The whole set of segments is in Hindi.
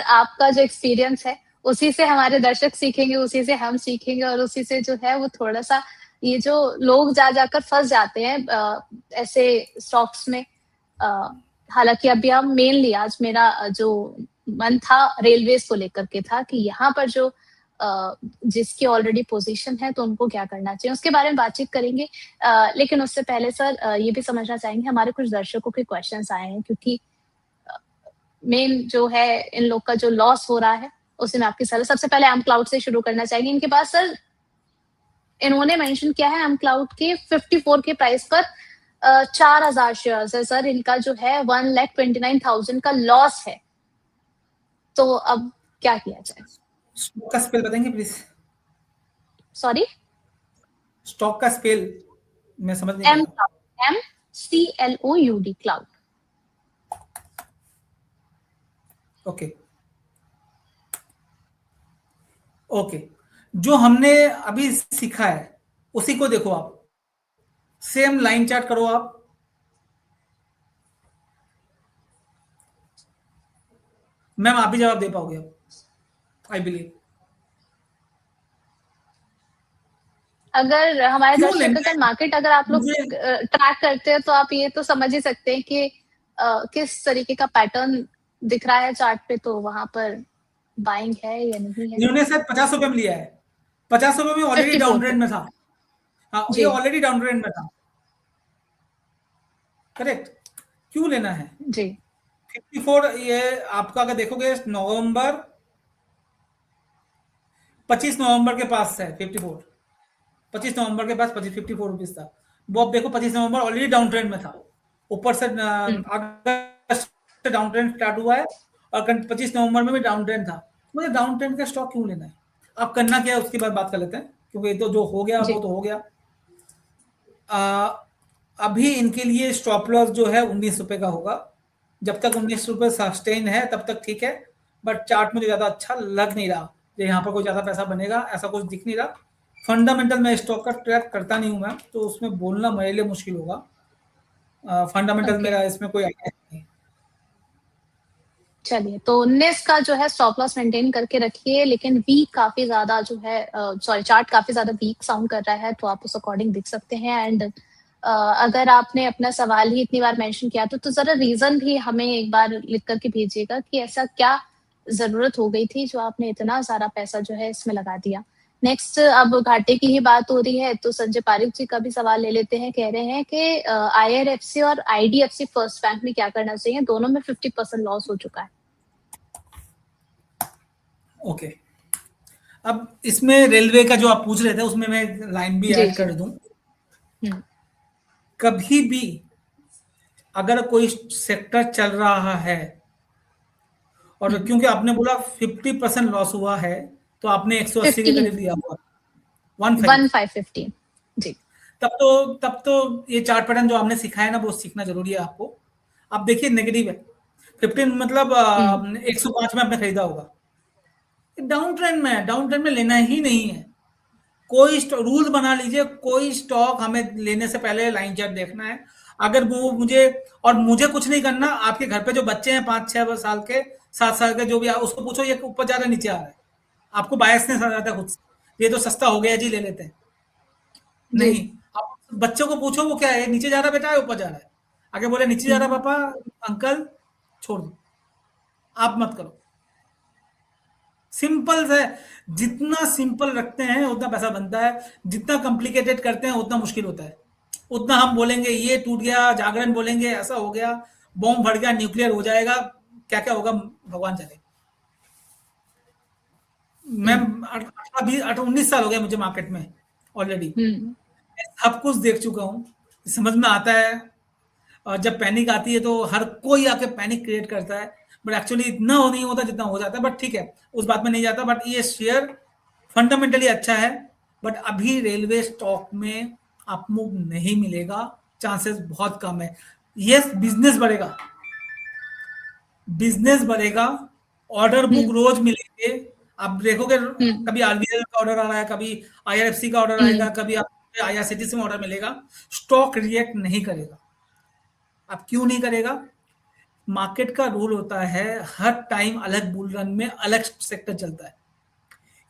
आपका जो एक्सपीरियंस है, उसी से हमारे दर्शक सीखेंगे, उसी से हम सीखेंगे और उसी से जो है वो थोड़ा-सा ये जो लोग जाकर फँस जाते हैं ऐसे स्टॉक्स में। हालाँकि अभी हम मेनली आज मेरा जो मन था रेलवेज़ को लेकर के था कि यहाँ पर जो जिसकी ऑलरेडी पोज़ीशन है तो उनको क्या करना चाहिए, उसके बारे में बातचीत करेंगे। लेकिन उससे पहले सर ये भी समझना चाहेंगे हमारे कुछ दर्शकों के क्वेश्चन्स आए हैं क्योंकि मेन जो है इन लोग का जो लॉस हो रहा है, उसे मैं आपकी सलाह सबसे पहले एम क्लाउड से शुरू करना चाहेंगे। इनके पास सर इन्होंने मेंशन किया है एम क्लाउड के 54 के प्राइस पर 4000 शेयर्स है सर। इनका जो है 1,29,000 का लॉस है। तो अब क्या किया जाए? स्टॉक का स्पेल बताएंगे प्लीज? सॉरी, स्टॉक का स्पेल मैं समझ नहीं पाया। MCLOUD cloud. ओके ओके, जो हमने अभी सीखा है उसी को देखो आप, सेम लाइन चार्ट करो आप। मैम आप भी जवाब दे पाओगे अब, आई बिलीव। अगर हमारे क्यों दर्शक लेना अगर है मार्केट अगर आप लोग मुझे? ट्रैक करते हैं तो आप ये तो समझ ही सकते हैं कि किस तरीके का पैटर्न दिख रहा है चार्ट पे, तो वहां पर बाइंग है या नहीं है। इन्होंने शायद 50 रुपए में लिया है, 50 रुपए में ऑलरेडी 54 डाउन पे। ट्रेंड में था। हाँ, ये जी ऑलरेडी डाउन ट्रेंड में था, करेक्ट। क्यों लेना है? जी 54 ये आपका अगर देखोगे नवंबर 25 नवंबर के पास है 54, 25 नवंबर के पास 54 रुपीज था। वो अब देखो 25 नवंबर ऑलरेडी डाउन ट्रेंड में था, ऊपर से अगस्त से डाउन ट्रेंड स्टार्ट हुआ है और 25 नवंबर में भी डाउन ट्रेंड था। मुझे डाउन ट्रेंड का स्टॉक क्यों लेना है? आप करना क्या है उसके बाद बात कर लेते हैं, क्योंकि तो जो हो गया वो जी तो हो गया। अभी इनके लिए स्टॉप लॉस जो है 19 रुपए का होगा। जब तक 19 रुपए सस्टेन है तब तक ठीक है, बट चार्ट मुझे ज्यादा अच्छा लग नहीं रहा, यहाँ पर कोई ज्यादा पैसा बनेगा ऐसा कुछ दिख नहीं रहा। फंडामेंटल मैं स्टॉक का ट्रैक करता नहीं हूं मैम, तो उसमें बोलना मेरे लिए मुश्किल होगा। फंडामेंटल ओके मेरा इसमें कोई आइडिया नहीं। चलिए, तो 19 का जो है स्टॉप लॉस मेंटेन करके रखिए, लेकिन वीक काफी ज्यादा जो है सॉरी चार्ट काफी ज्यादा वीक साउंड कर रहा है, तो आप उस अकॉर्डिंग दिख सकते हैं। एंड अगर आपने अपना सवाल ही इतनी बार मेंशन किया तो जरा रीजन भी हमें एक बार लिख करके भेजिएगा कि ऐसा क्या जरूरत हो गई थी जो आपने इतना सारा पैसा जो है इसमें लगा दिया। नेक्स्ट, अब घाटे की ही बात हो रही है तो संजय पारिक जी का भी सवाल ले लेते हैं। कह रहे हैं कि IRFC और IDFC फर्स्ट बैंक में क्या करना चाहिए, दोनों में 50% लॉस हो चुका है। ओके, अब इसमें रेलवे का जो आप पूछ रहे थे उसमें मैं लाइन भी जी ऐड जी कर दूं। कभी भी अगर कोई सेक्टर चल रहा है और क्योंकि आपने बोला 50% लॉस हुआ है, तो आपने 180 के 50 करीब दिया हुआ 15। 1515 जी तब तो ये चार्ट पैटर्न जो आपने सिखाया है ना वो सीखना जरूरी है आपको। आप देखिए नेगेटिव है 15, मतलब 105 में आपने खरीदा होगा, डाउन ट्रेंड में है, डाउन ट्रेंड में लेना ही नहीं है। कोई रूल बना लीजिए, कोई स्टॉक हमें लेने से पहले लाइन चार्ट देखना है। अगर वो मुझे कुछ नहीं करना, आपके घर पे जो बच्चे हैं 5-6 साल के 7 साल के जो भी उसको पूछो ये ऊपर जा रहा है नीचे आ रहा है, आपको बायसनेस आ जाता है खुद से, ये तो सस्ता हो गया जी ले लेते हैं। जी नहीं, आप बच्चों को पूछो वो क्या है, नीचे जा रहा बेटा है ऊपर जा रहा है, आगे बोले नीचे जा रहा पापा अंकल छोड़ दो, आप मत करो। सिंपल है, जितना सिंपल रखते हैं उतना पैसा बनता है, जितना कॉम्प्लिकेटेड करते हैं उतना मुश्किल होता है। उतना हम बोलेंगे ये टूट गया, जागरण बोलेंगे ऐसा हो गया, बॉम्ब फट गया, न्यूक्लियर हो जाएगा, क्या क्या होगा भगवान जाने। मैं 18-20 साल हो गया मुझे मार्केट में ऑलरेडी, सब कुछ देख चुका हूँ, समझ में आता है। और जब पैनिक आती है तो हर कोई आके पैनिक क्रिएट करता है, बट एक्चुअली इतना हो नहीं होता जितना हो जाता है, बट ठीक है उस बात में नहीं जाता। बट ये शेयर फंडामेंटली अच्छा है, बट अभी रेलवे स्टॉक में अपमूव नहीं मिलेगा, चांसेस बहुत कम है। यस, बिजनेस बढ़ेगा, बिजनेस बढ़ेगा, ऑर्डर बुक रोज मिलेंगे। आप देखोगे कभी आरबीएल का ऑर्डर आ रहा है, कभी आईआरएफसी का ऑर्डर आएगा, कभी आपको आईआरसीटीसी में ऑर्डर मिलेगा। स्टॉक रिएक्ट नहीं करेगा। अब क्यों नहीं करेगा? मार्केट का रूल होता है हर टाइम अलग बुल रन में अलग सेक्टर चलता है।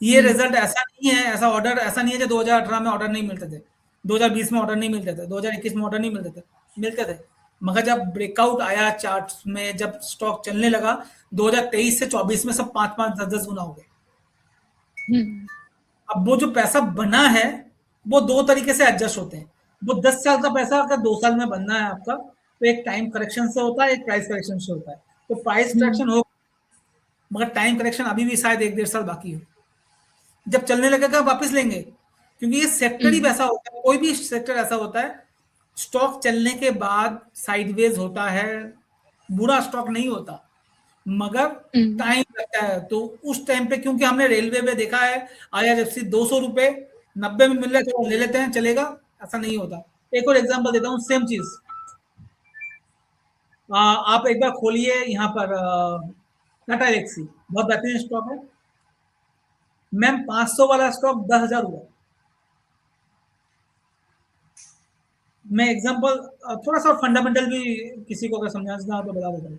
ये रिजल्ट ऐसा नहीं है, ऐसा ऑर्डर ऐसा नहीं है कि 2018 में ऑर्डर नहीं मिलते थे, 2020 में ऑर्डर नहीं मिलते थे, 2021 में ऑर्डर नहीं मिलते थे। मगर जब ब्रेकआउट आया चार्ट्स में, जब स्टॉक चलने लगा 2023 से 24 में सब 5-5, 10-10 गुना हो गए। अब वो जो पैसा बना है वो दो तरीके से एडजस्ट होते हैं। वो 10 साल का पैसा अगर 2 साल में बनना है आपका, तो एक टाइम करेक्शन से होता है, एक प्राइस करेक्शन से होता है। तो प्राइस करेक्शन हो, मगर टाइम करेक्शन अभी भी शायद 1-1.5 साल बाकी हो। जब चलने लगेगा वापस लेंगे, क्योंकि ये सेक्टर ही वैसा होता है, कोई भी सेक्टर ऐसा होता है, स्टॉक चलने के बाद साइडवेज होता है, बुरा स्टॉक नहीं होता, मगर टाइम लगता है। तो उस टाइम पे, क्योंकि हमने रेलवे में देखा है IRFC 200 रुपए 90 में मिल रहा है, तो ले लेते हैं, चलेगा, ऐसा नहीं होता। एक और एग्जांपल देता हूँ, सेम चीज आप एक बार खोलिए यहाँ पर टाटा एलेक्सी, बहुत बेहतरीन स्टॉक है मैम। 500 वाला स्टॉक 10,000 हुआ। मैं एग्जांपल थोड़ा सा फंडामेंटल भी किसी को अगर समझाना हो तो बता देता हूँ।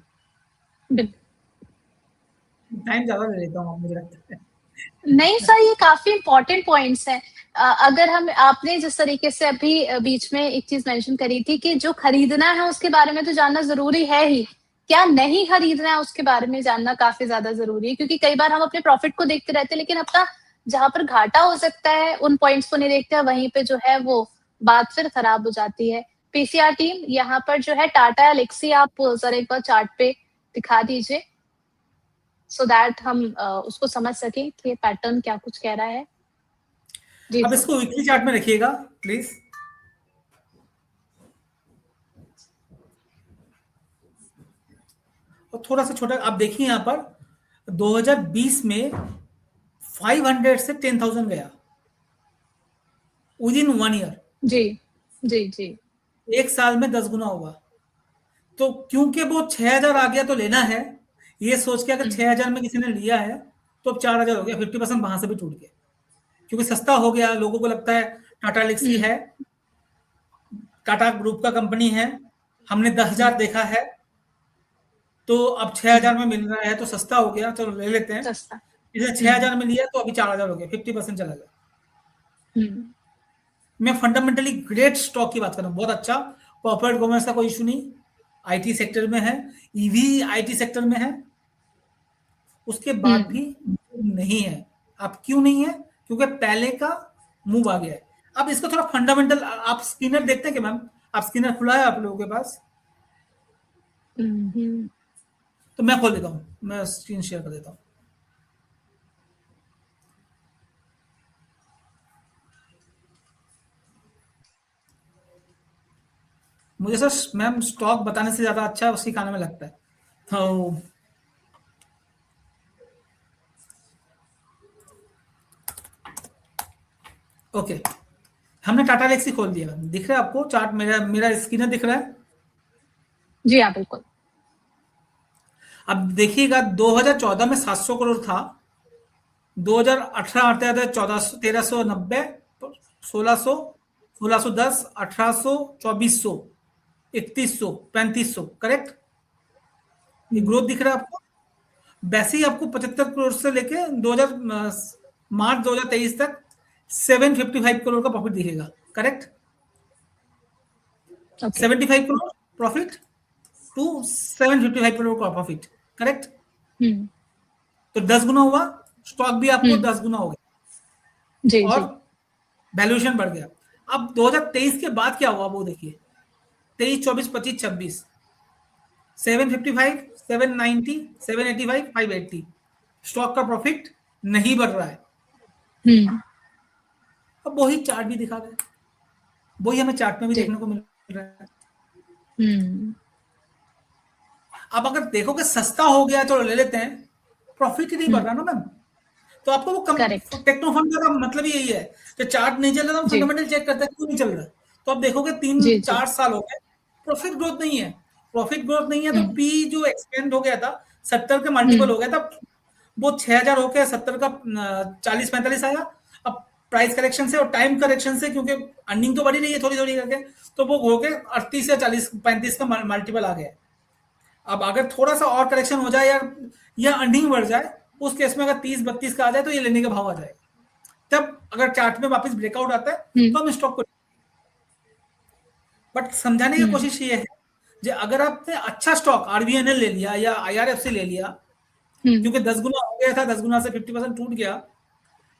टाइम ज्यादा ले लेता हूँ मुझे लगता है। नहीं सर, ये काफी इंपॉर्टेंट पॉइंट्स हैं। अगर हम आपने जिस तरीके से अभी बीच में एक चीज मेंशन करी थी कि जो खरीदना है उसके बारे में तो जानना जरूरी है ही, क्या नहीं खरीदना है उसके बारे में जानना काफी ज्यादा जरूरी है, क्योंकि कई बार हम अपने प्रॉफिट को देखते रहते हैं लेकिन अपना जहां पर घाटा हो सकता है उन पॉइंट्स को नहीं देखते हैं, वहीं पे जो है वो बात फिर खराब हो जाती है। पीसीआर टीम यहाँ पर जो है टाटा एलेक्सी आप जरा एक बार चार्ट पे दिखा दीजिए, सो दैट हम उसको समझ सकें कि पैटर्न क्या कुछ कह रहा है। जी अब इसको वीकली चार्ट में रखिएगा प्लीज। और थोड़ा सा छोटा आप देखिए यहाँ पर 2020 में 500 से 10,000 गया विद इन 1 ईयर। जी जी जी, एक साल में 10 गुना हुआ। तो क्योंकि वो 6,000 आ गया तो लेना है, ये सोच के अगर 6,000 में किसी ने लिया है तो अब 4,000 हो गया, 50% वहां से भी टूट गया, क्योंकि सस्ता हो गया। लोगों को लगता है टाटा एलेक्सी है, टाटा ग्रुप का कंपनी है, हमने 10,000 देखा है, तो अब 6,000 में मिल रहा है तो सस्ता हो गया, चलो ले लेते हैं। इसने 6,000 में लिया तो अभी 4,000 हो गया, 50% चला गया। मैं फंडामेंटली ग्रेट स्टॉक की बात कर रहा हूँ, बहुत अच्छा कॉर्पोरेट गवर्नेंस का कोई इशू नहीं, आईटी सेक्टर में है, ईवी आईटी सेक्टर में है, उसके बाद भी नहीं है। अब क्यों नहीं है? क्योंकि पहले का मूव आ गया है। अब इसका थोड़ा फंडामेंटल, आप स्क्रीनर देखते हैं कि मैम, आप स्क्रीनर खुला है आप लोगों के पास? तो मैं खोल देता हूँ, मैं स्क्रीन शेयर कर देता हूँ। मुझे सर मैम स्टॉक बताने से ज्यादा अच्छा उसी खाने में लगता है। तो ओके, हमने टाटा एलेक्सी खोल दिया, दिख रहा है आपको चार्ट? मेरा स्क्रीनर दिख रहा है? जी हाँ बिल्कुल। अब देखिएगा 2014 में 700 करोड़ था, 2018 आते आते 1390, 1600, 1610, 1800, 2400, 3100, 3500, करेक्ट? ये ग्रोथ दिख रहा है आपको? वैसे ही आपको 75 करोड़ से लेके मार्च 2023 तक 755 करोड़ का प्रॉफिट दिखेगा, correct? 75 crore profit to 755 crore का प्रॉफिट, करेक्ट? तो 10 गुना हुआ, स्टॉक भी आपको 10 गुना हो गया, जी, और वैल्यूएशन बढ़ गया। अब 2023 के बाद क्या हुआ वो देखिए, 23, 24, 25, 26, 755, 790, 785, 580, स्टॉक का प्रॉफिट नहीं बढ़ रहा है। अब वही चार्ट भी दिखा रहे हैं, वही हमें चार्ट में भी देखने को मिल रहा है। अब अगर देखो कि सस्ता हो गया तो ले लेते हैं, प्रॉफिट ही नहीं बढ़ रहा ना मैम, तो आपको वो टेक्नो फंड का मतलब ही यही है कि चार्ट नहीं चल रहा, तो फंडामेंटल चेक करते हैं क्यों नहीं चल रहा। तो आप देखोगे 3-4 साल हो गए, प्रॉफिट ग्रोथ नहीं है। प्रॉफिट ग्रोथ नहीं है तो पी जो एक्सपेंड हो गया था 70 के मल्टीपल हो गया था, वो 6,000 होकर 70 का 40-45 आया। अब प्राइस करेक्शन से और टाइम करेक्शन से, क्योंकि अर्निंग तो बढ़ी रही है थोड़ी थोड़ी करके, तो वो हो गए 38 या 40-35 का मल्टीपल आ गया। अब अगर थोड़ा सा और करेक्शन हो जाए या अर्निंग बढ़ जाए, उस केस में अगर 30-32 का आ जाए तो ये लेने का भाव आ जाएगा। तब अगर चार्ट में वापस ब्रेकआउट आता है तो हम स्टॉक को, बट समझाने की कोशिश ये है कि अगर आपने अच्छा स्टॉक आरबीएनएल ले लिया या आईआरएफसी ले लिया, क्योंकि 10 गुना हो गया था, 10 गुना से 50% टूट गया,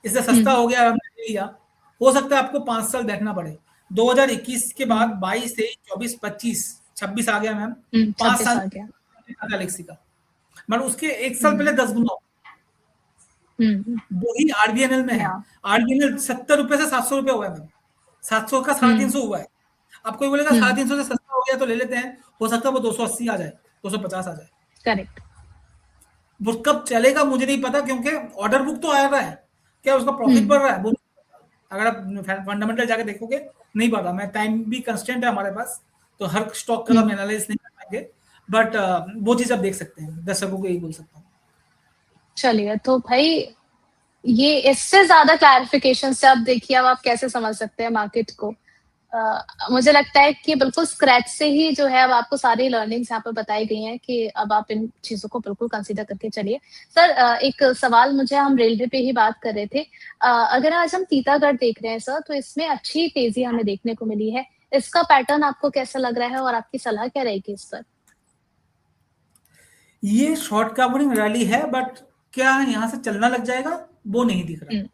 इससे सस्ता हो गया, हमने ले लिया, हो सकता है आपको 5 साल बैठना पड़े। 2021 के बाद 22, 23, 24, 25, 26 आ गया मैम, 5 साल गैलेक्सी का, मतलब उसके 1 साल पहले 10 गुना। वही आरबीएनएल में है, आरबीएनएल 70 रुपए से 700 रुपए हुआ है मैम, 700 का 350 हुआ है। आप कोई बोलेगा 350 से सस्ता हो गया तो ले लेते हैं, हो सकता है वो 280 आ जाए, 250 आ जाए। करेक्ट। वो कब चलेगा मुझे नहीं पता, क्योंकि ऑर्डर बुक तो आ रहा है, क्या उसका प्रॉफिट बढ़ रहा है वो, अगर आप फंडामेंटल जाके देखोगे नहीं बढ़ रहा। मैं टाइम भी कंस्टेंट है हमारे पास, तो हर स्टॉक का हम एनालिसिस नहीं कर पाएंगे, बट वो चीज आप देख सकते हैं, दर्शकों को यही बोल सकता हूँ। चलिए, तो भाई ये इससे ज्यादा क्लैरिफिकेशन से अब देखिए अब आप कैसे समझ सकते हैं मार्केट को। मुझे लगता है कि बिल्कुल स्क्रैच से ही जो है अब आपको सारी लर्निंग्स यहाँ पर बताई गई हैं कि अब आप इन चीजों को बिल्कुल कंसीडर करके चलिए। सर, एक सवाल मुझे, हम रेलवे पे ही बात कर रहे थे, अगर आज हम टीटागढ़ देख रहे हैं सर, तो इसमें अच्छी तेजी हमें देखने को मिली है, इसका पैटर्न आपको कैसा लग रहा है और आपकी सलाह क्या रहेगी इस पर? ये शॉर्ट कवरिंग रैली है, बट क्या यहाँ से चलना लग जाएगा वो नहीं दिख रहा।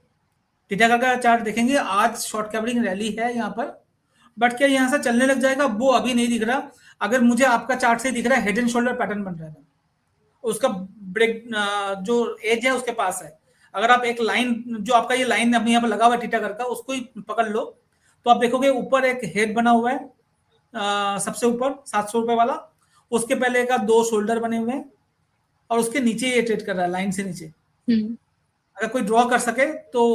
टीटागढ़ का चार्ट देखेंगे, आज शॉर्ट कवरिंग रैली है यहाँ पर, बट क्या यहाँ से चलने लग जाएगा वो अभी नहीं दिख रहा। अगर मुझे आपका चार्ट से दिख रहा है हेड एंड शोल्डर पैटर्न बन रहा है, उसका ब्रेक जो एज है उसके पास है। अगर आप एक लाइन, जो आपका ये लाइन अपने यहाँ पर लगा हुआ है टीटागढ़ का, उसको ही पकड़ लो तो आप देखोगे ऊपर एक हेड बना हुआ है, सबसे ऊपर 700 रुपए वाला, उसके पहले का 2 शोल्डर बने हुए हैं, और उसके नीचे ये ट्रेड कर रहा है, लाइन से नीचे। अगर कोई ड्रॉ कर सके तो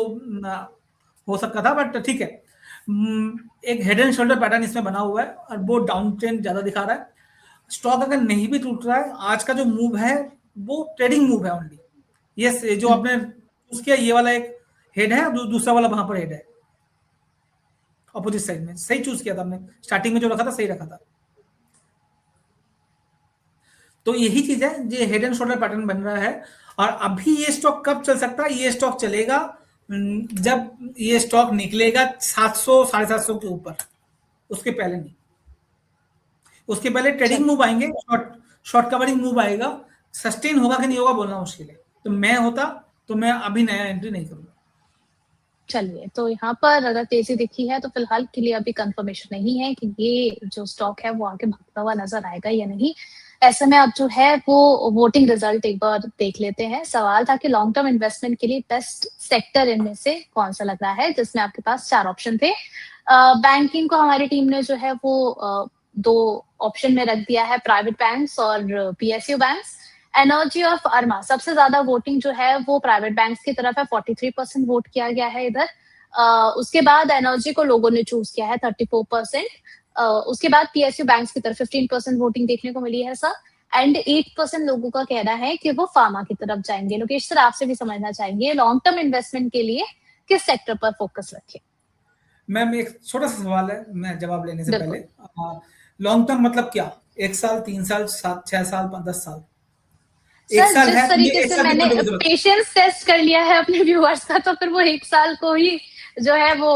हो सकता था, बट ठीक है। एक हेड एंड शोल्डर पैटर्न इसमें बना हुआ है और वो डाउन ट्रेंड ज्यादा दिखा रहा है। स्टॉक अगर नहीं भी टूट रहा है, आज का जो मूव है वो ट्रेडिंग मूव है ओनली। ये जो आपने चूज किया, ये वाला एक हेड है, दूसरा वाला वहां पर हेड है अपोजिट साइड में, सही चूज किया था आपने, स्टार्टिंग में जो रखा था सही रखा था। तो यही चीज है, ये हेड एंड शोल्डर पैटर्न बन रहा है। और अभी ये स्टॉक कब चल सकता है? ये स्टॉक चलेगा जब ये स्टॉक निकलेगा 700, 750 के ऊपर, उसके पहले नहीं। उसके पहले ट्रेडिंग मूव आएंगे, शॉर्ट कवरिंग मूव आएगा, सस्टेन होगा कि नहीं होगा बोलना मुश्किल है। तो मैं होता तो मैं अभी नया एंट्री नहीं करूंगा। चलिए, तो यहाँ पर अगर तेजी दिखी है तो फिलहाल के लिए अभी कंफर्मेशन नहीं है कि ये जो स्टॉक है वो आगे भागता हुआ नजर आएगा या नहीं। ऐसे में अब जो है वो वोटिंग रिजल्ट एक बार देख लेते हैं। सवाल था कि लॉन्ग टर्म इन्वेस्टमेंट के लिए बेस्ट सेक्टर इनमें से कौन सा लग रहा है, जिसमें आपके पास 4 ऑप्शन थे। बैंकिंग को हमारी टीम ने जो है वो 2 ऑप्शन में रख दिया है, प्राइवेट बैंक्स और पीएसयू बैंक्स। एनर्जी और फार्मा, सबसे ज्यादा वोटिंग जो है वो प्राइवेट बैंक्स की तरफ है, 43% वोट किया गया है इधर। उसके बाद एनर्जी को लोगों ने चूज किया है 34%। उसके बाद पीएसयू बैंक्स की तरफ 15% वोटिंग देखने को मिली है सर, एंड 8% लोगों का कहना है कि वो फार्मा की तरफ जाएंगे। लोकेश सर, आपसे भी समझना चाहेंगे लॉन्ग टर्म इन्वेस्टमेंट के लिए किस सेक्टर पर फोकस रखें? मैम, एक छोटा सा सवाल है, मैं जवाब लेने से पहले, लॉन्ग टर्म मतलब क्या? 1 साल, 3 साल, 7, 6 साल, 10 साल? सर, जिस तरीके से मैंने पेशेंस टेस्ट कर लिया है अपने व्यूअर्स का, तो फिर वो 1 साल को ही जो है वो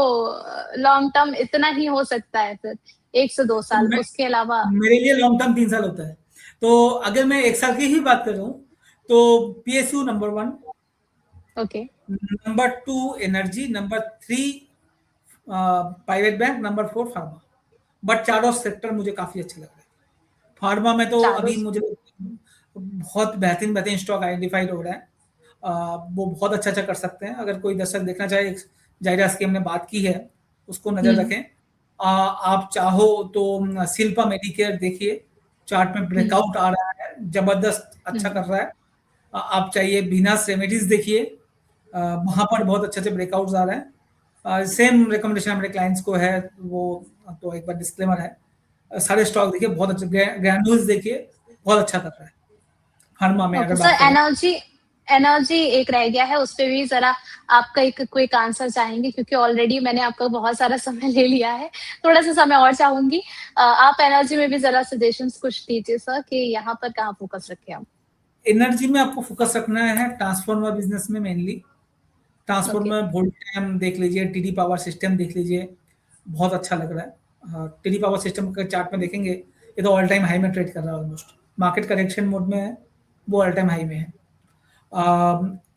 लॉन्ग टर्म इतना ही हो सकता है, फिर 1 से 2 साल, उसके अलावा मेरे लिए लॉन्ग टर्म 3 साल होता है। तो अगर मैं 1 साल की ही बात कर रहा हूँ तो PSU number 1, okay, number 2 energy, number 3 private bank, number 4 pharma. But चारों सेक्टर मुझे काफी अच्छे लग रहे हैं। फार्मा में तो अभी मुझे बहुत बेहतरीन स्टॉक आइडेंटिफाइड हो रहा है, वो बहुत अच्छा कर सकते हैं। अगर कोई दर्शक देखना चाहे, जायरास की हमने बात की है, उसको नजर रखें। आप चाहो तो शिल्पा मेडिकेयर देखिए, चार्ट में ब्रेकआउट आ रहा है, जबरदस्त अच्छा कर रहा है। आप चाहिए बीनास रेमेडीज देखिए, वहां पर बहुत अच्छे ब्रेकआउट्स आ रहे हैं। सेम रिकमेंडेशन हमारे क्लाइंट्स को है, वो तो एक बार डिस्क्लेमर है, सारे स्टॉक देखिए बहुत अच्छे, ग्रैनुल्स देखिए बहुत अच्छा कर रहा है फार्मा में। अगर सर, एनर्जी एक रह गया है, उस पे भी ज़रा आपका एक क्विक आंसर चाहेंगे, क्योंकि ऑलरेडी मैंने आपका बहुत सारा समय ले लिया है। थोड़ा-सा समय और चाहूँगी। आप एनर्जी में भी ज़रा सजेशंस कुछ दीजिए सर कि यहाँ पर कहाँ फ़ोकस रखें हम? एनर्जी में आपको फ़ोकस रखना है ट्रांसफार्मर बिज़नेस में मेनली। ओके। ट्रांसफार्मर वोल्टेम देख लीजिए, टीडी पावर सिस्टम देख लीजिए, बहुत अच्छा लग रहा है। टीडी पावर सिस्टम के चार्ट में देखेंगे, ये तो ऑल टाइम हाई में ट्रेड कर रहा है ऑलमोस्ट। मार्केट करेक्शन मोड में है, वो ऑल टाइम हाई में है।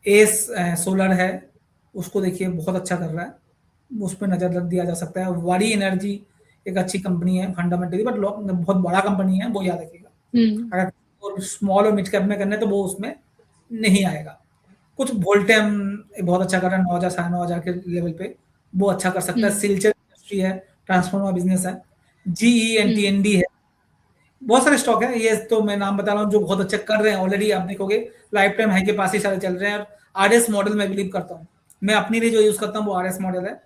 एस सोलर है, उसको देखिए बहुत अच्छा कर रहा है, उस पर नज़र रख दिया जा सकता है। वारी एनर्जी एक अच्छी कंपनी है फंडामेंटली, बट बहुत बड़ा कंपनी है, वो याद रखिएगा। अगर स्मॉल और मिड कैप में करने तो वो उसमें नहीं आएगा। कुछ वोल्टेम बहुत अच्छा कर रहा है, 9,000 साढ़े 9,000 के लेवल पे, वो अच्छा कर सकता है। सिल्चर इंडस्ट्री है, ट्रांसफार्मर बिजनेस है, जीई एंड टीएनडी है, बहुत सारे स्टॉक है। ये तो मैं नाम बता रहा हूँ जो बहुत अच्छा कर रहे हैं ऑलरेडी। आप देखोगे लाइफ टाइम हाई के पास ही सारे चल रहे हैं। और आरएस मॉडल मैं बिलीव करता हूँ, मैं अपनी लिए जो यूज करता हूँ वो आरएस मॉडल है।